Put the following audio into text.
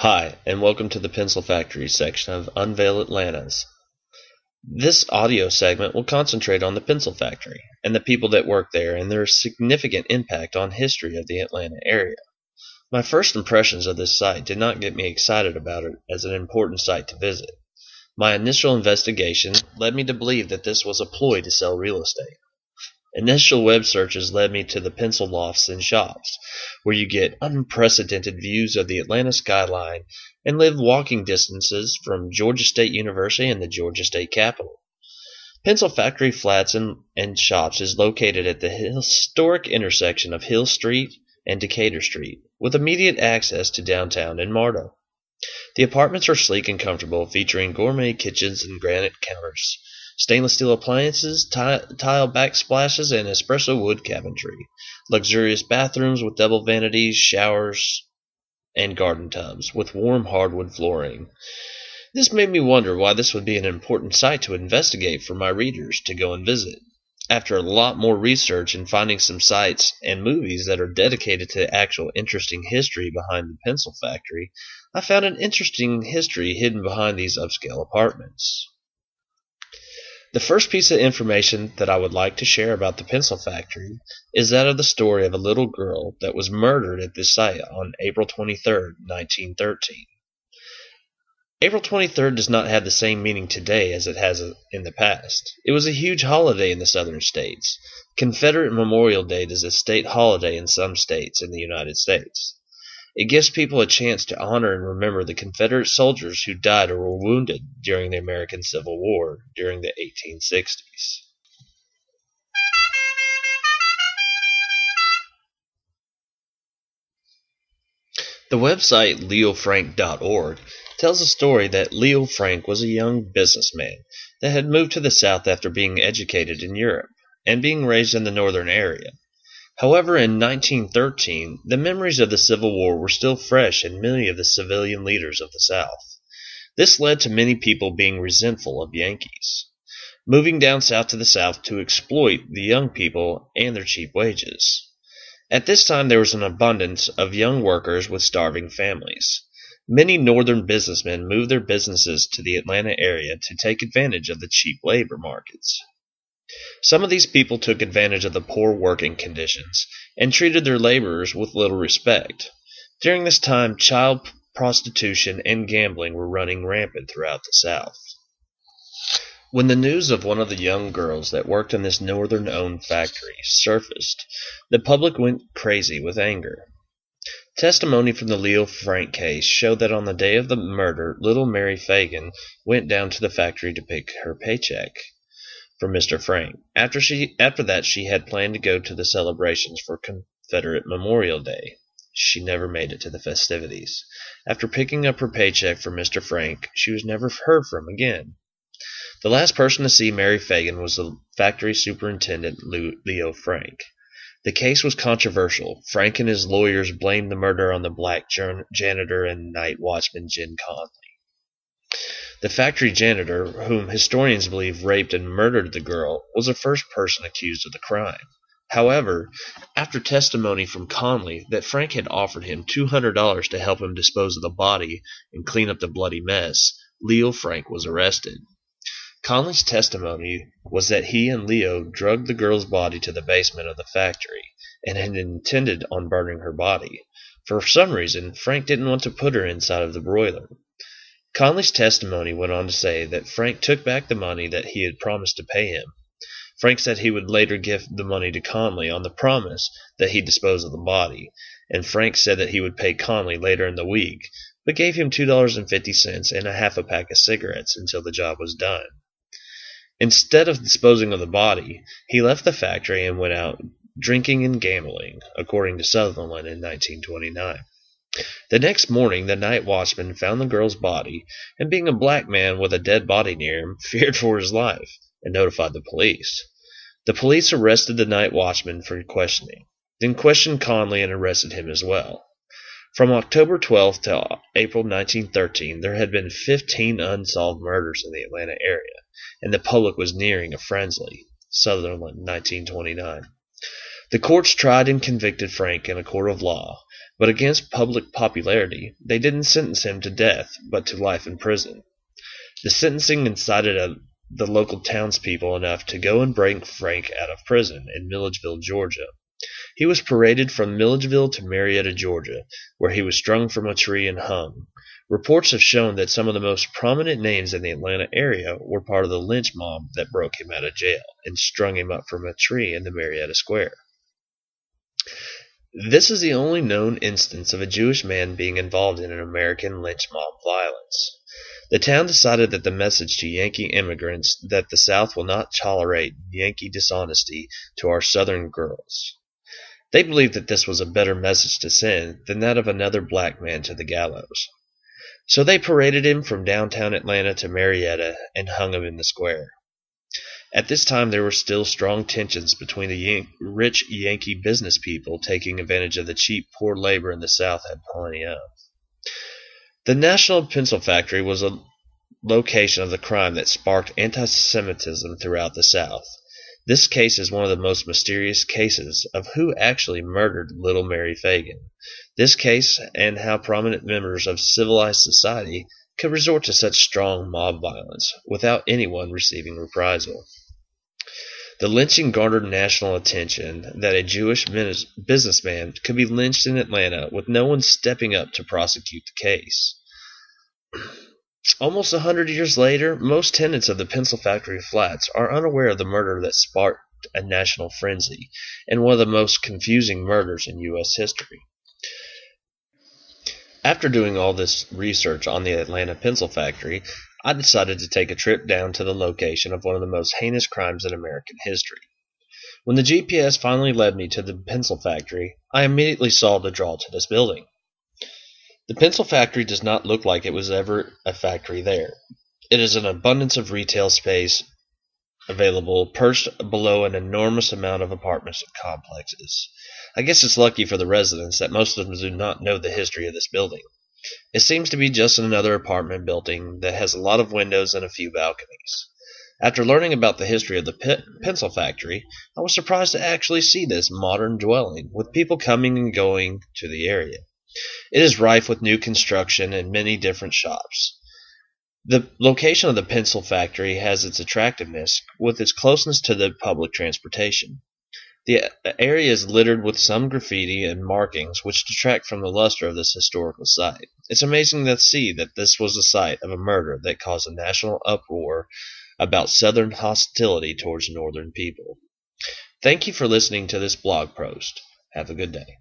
Hi, and welcome to the Pencil Factory section of Unveil Atlanta's. This audio segment will concentrate on the pencil factory and the people that work there and their significant impact on history of the Atlanta area. My first impressions of this site did not get me excited about it as an important site to visit. My initial investigation led me to believe that this was a ploy to sell real estate. Initial web searches led me to the pencil lofts and shops, where you get unprecedented views of the Atlanta skyline and live walking distances from Georgia State University and the Georgia State Capitol. Pencil Factory Flats and Shops is located at the historic intersection of Hill Street and Decatur Street, with immediate access to downtown and MARTA. The apartments are sleek and comfortable, featuring gourmet kitchens and granite counters, stainless steel appliances, tile backsplashes, and espresso wood cabinetry, luxurious bathrooms with double vanities, showers, and garden tubs with warm hardwood flooring. This made me wonder why this would be an important site to investigate for my readers to go and visit. After a lot more research and finding some sites and movies that are dedicated to actual interesting history behind the pencil factory, I found an interesting history hidden behind these upscale apartments. The first piece of information that I would like to share about the pencil factory is that of the story of a little girl that was murdered at this site on April 23, 1913. April 23rd does not have the same meaning today as it has in the past. It was a huge holiday in the southern states. Confederate Memorial Day is a state holiday in some states in the United States. It gives people a chance to honor and remember the Confederate soldiers who died or were wounded during the American Civil War during the 1860s. The website leofrank.org tells a story that Leo Frank was a young businessman that had moved to the South after being educated in Europe and being raised in the northern area. However, in 1913, the memories of the Civil War were still fresh in many of the civilian leaders of the South. This led to many people being resentful of Yankees, moving down south to the South to exploit the young people and their cheap wages. At this time, there was an abundance of young workers with starving families. Many northern businessmen moved their businesses to the Atlanta area to take advantage of the cheap labor markets. Some of these people took advantage of the poor working conditions and treated their laborers with little respect. During this time, child prostitution and gambling were running rampant throughout the South. When the news of one of the young girls that worked in this northern-owned factory surfaced, the public went crazy with anger. Testimony from the Leo Frank case showed that on the day of the murder, Little Mary Phagan went down to the factory to pick her paycheck from Mr. Frank. After that, she had planned to go to the celebrations for Confederate Memorial Day. She never made it to the festivities. After picking up her paycheck from Mr. Frank, she was never heard from again. The last person to see Mary Phagan was the factory superintendent, Leo Frank. The case was controversial. Frank and his lawyers blamed the murder on the black janitor and night watchman Jen Conley. The factory janitor, whom historians believe raped and murdered the girl, was the first person accused of the crime. However, after testimony from Conley that Frank had offered him $200 to help him dispose of the body and clean up the bloody mess, Leo Frank was arrested. Conley's testimony was that he and Leo drugged the girl's body to the basement of the factory and had intended on burning her body. For some reason, Frank didn't want to put her inside of the broiler. Conley's testimony went on to say that Frank took back the money that he had promised to pay him. Frank said he would later give the money to Conley on the promise that he'd dispose of the body, and Frank said that he would pay Conley later in the week, but gave him $2.50 and a half a pack of cigarettes until the job was done. Instead of disposing of the body, he left the factory and went out drinking and gambling, according to Sutherland in 1929. The next morning, the night watchman found the girl's body, and being a black man with a dead body near him, feared for his life and notified the police. The police arrested the night watchman for questioning, then questioned Conley and arrested him as well. From October 12th to April 1913, there had been 15 unsolved murders in the Atlanta area, and the public was nearing a frenzy. Sutherland, 1929. The courts tried and convicted Frank in a court of law, but against public popularity, they didn't sentence him to death, but to life in prison. The sentencing incited the local townspeople enough to go and bring Frank out of prison in Milledgeville, Georgia. He was paraded from Milledgeville to Marietta, Georgia, where he was strung from a tree and hung. Reports have shown that some of the most prominent names in the Atlanta area were part of the lynch mob that broke him out of jail and strung him up from a tree in the Marietta Square. This is the only known instance of a Jewish man being involved in an American lynch mob violence. The town decided that the message to Yankee immigrants that the South will not tolerate Yankee dishonesty to our Southern girls. They believed that this was a better message to send than that of another black man to the gallows. So they paraded him from downtown Atlanta to Marietta and hung him in the square. At this time, there were still strong tensions between the rich Yankee business people taking advantage of the cheap, poor labor in the South had plenty of. The National Pencil Factory was a location of the crime that sparked anti-Semitism throughout the South. This case is one of the most mysterious cases of who actually murdered Little Mary Phagan. This case and how prominent members of civilized society could resort to such strong mob violence without anyone receiving reprisal. The lynching garnered national attention that a Jewish businessman could be lynched in Atlanta with no one stepping up to prosecute the case. Almost 100 years later, most tenants of the Pencil Factory flats are unaware of the murder that sparked a national frenzy and one of the most confusing murders in U.S. history. After doing all this research on the Atlanta Pencil Factory, I decided to take a trip down to the location of one of the most heinous crimes in American history. When the GPS finally led me to the Pencil Factory, I immediately saw the draw to this building. The Pencil Factory does not look like it was ever a factory there. It is an abundance of retail space available perched below an enormous amount of apartments and complexes. I guess it's lucky for the residents that most of them do not know the history of this building. It seems to be just another apartment building that has a lot of windows and a few balconies. After learning about the history of the Pencil Factory, I was surprised to actually see this modern dwelling with people coming and going to the area. It is rife with new construction and many different shops. The location of the Pencil Factory has its attractiveness with its closeness to the public transportation. The area is littered with some graffiti and markings which detract from the luster of this historical site. It's amazing to see that this was the site of a murder that caused a national uproar about Southern hostility towards Northern people. Thank you for listening to this blog post. Have a good day.